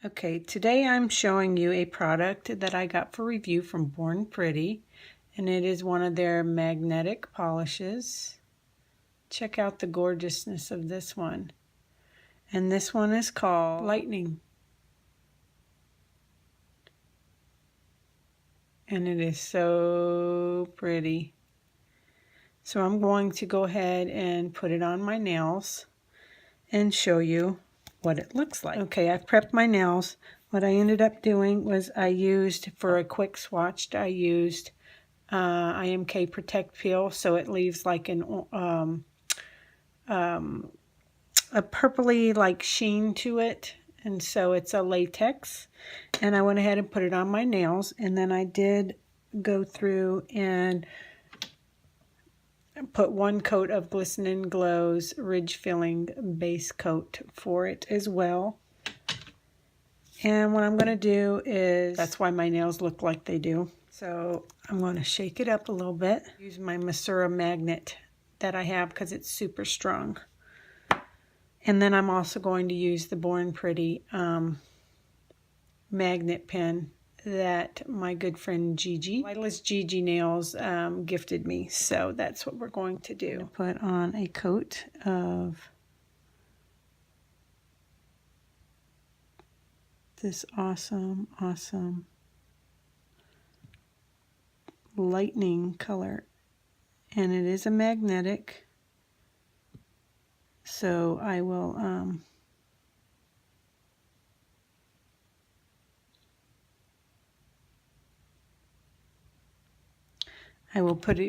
Okay, today I'm showing you a product that I got for review from Born Pretty, and it is one of their magnetic polishes. Check out the gorgeousness of this one. And this one is called Lightning. And it is so pretty. So I'm going to go ahead and put it on my nails and show you what it looks like. Okay, I've prepped my nails. What I ended up doing was I used, for a quick swatch, I used IMK Protect Peel, so it leaves like a purpley like sheen to it, and so it's a latex. And I went ahead and put it on my nails, and then I did go through and put one coat of Glisten & Glow's Ridge Filling base coat for it as well. And what I'm going to do is, that's why my nails look like they do. So I'm going to shake it up a little bit. Use my Masura magnet that I have because it's super strong. And then I'm also going to use the Born Pretty magnet pen that my good friend Gigi, Vitalist Gigi Nails, gifted me. So that's what we're going to do. Put on a coat of this awesome lightning color, and it is a magnetic, so I will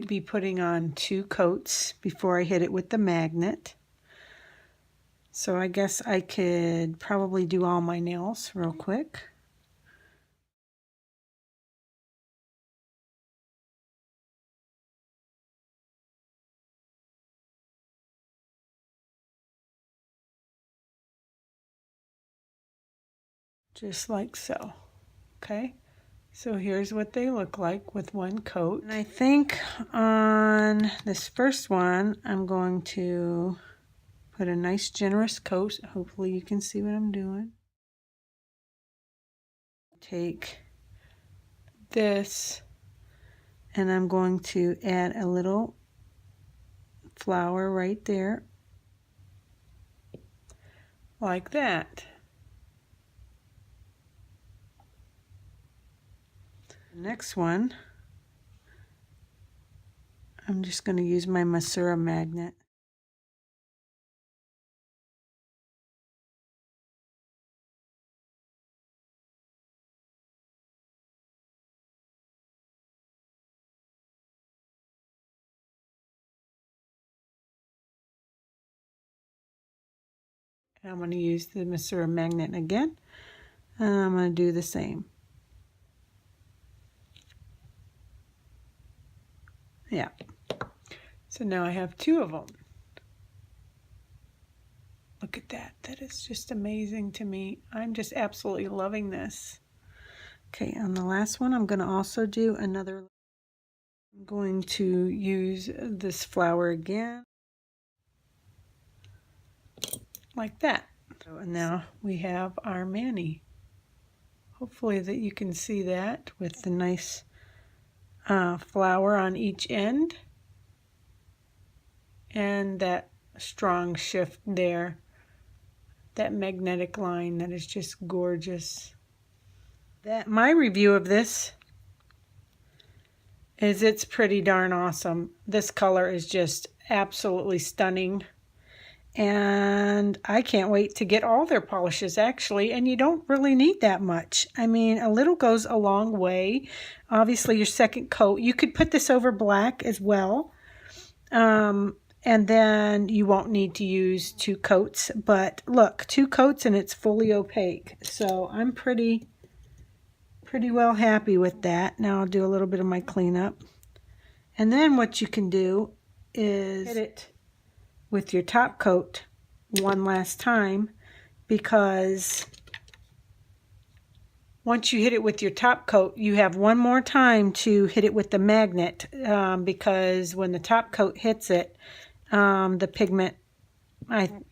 be putting on 2 coats before I hit it with the magnet. So I guess I could probably do all my nails real quick. Just like so. Okay, so here's what they look like with one coat. And I think on this first one, I'm going to put a nice generous coat. Hopefully you can see what I'm doing. Take this, and I'm going to add a little flower right there, like that. Next one, I'm just going to use my Masura magnet. And I'm going to use the Masura magnet again, and I'm going to do the same. Yeah. So now I have 2 of them. Look at that. That is just amazing to me. I'm just absolutely loving this. Okay, on the last one, I'm going to also do another. I'm going to use this flower again, like that. So, and now we have our mani. Hopefully that you can see that with the nice flower on each end, and that strong shift there, that magnetic line that is just gorgeous. My review of this is it's pretty darn awesome. This color is just absolutely stunning, and I can't wait to get all their polishes actually. And you don't really need that much. I mean, a little goes a long way. Obviously your second coat, you could put this over black as well, and then you won't need to use 2 coats. But look, 2 coats and it's fully opaque, so I'm pretty well happy with that. Now I'll do a little bit of my cleanup, and then what you can do is hit it with your top coat one last time, because once you hit it with your top coat, you have one more time to hit it with the magnet, because when the top coat hits it, the pigment,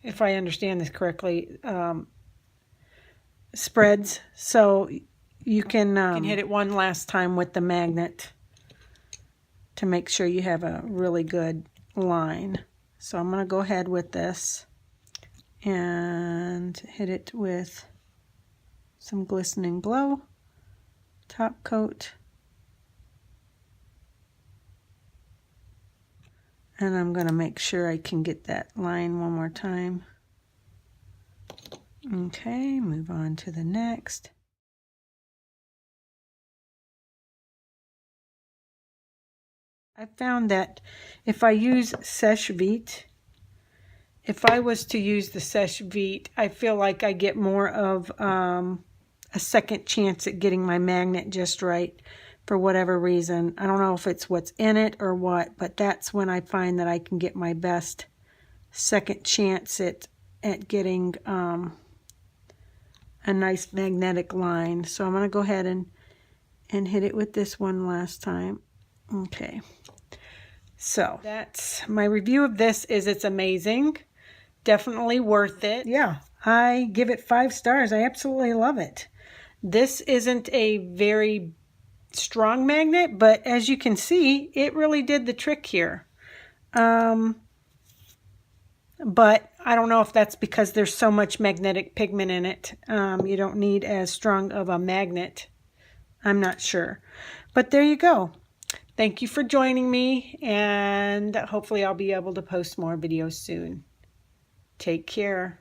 if I understand this correctly, spreads, so you can hit it one last time with the magnet to make sure you have a really good line. So I'm going to go ahead with this and hit it with some glistening glow, top coat, and I'm going to make sure I can get that line one more time. Okay, move on to the next. I found that if I use Sèche Vite, if I was to use the Sèche Vite, I feel like I get more of a second chance at getting my magnet just right for whatever reason. I don't know if it's what's in it or what, but that's when I find that I can get my best second chance at getting a nice magnetic line. So I'm going to go ahead and hit it with this one last time. Okay. So that's my review of this. It's amazing. Definitely worth it. Yeah, I give it 5 stars. I absolutely love it. This isn't a very strong magnet, but as you can see, it really did the trick here. But I don't know if that's because there's so much magnetic pigment in it. You don't need as strong of a magnet. I'm not sure. But there you go. Thank you for joining me, and hopefully I'll be able to post more videos soon. Take care.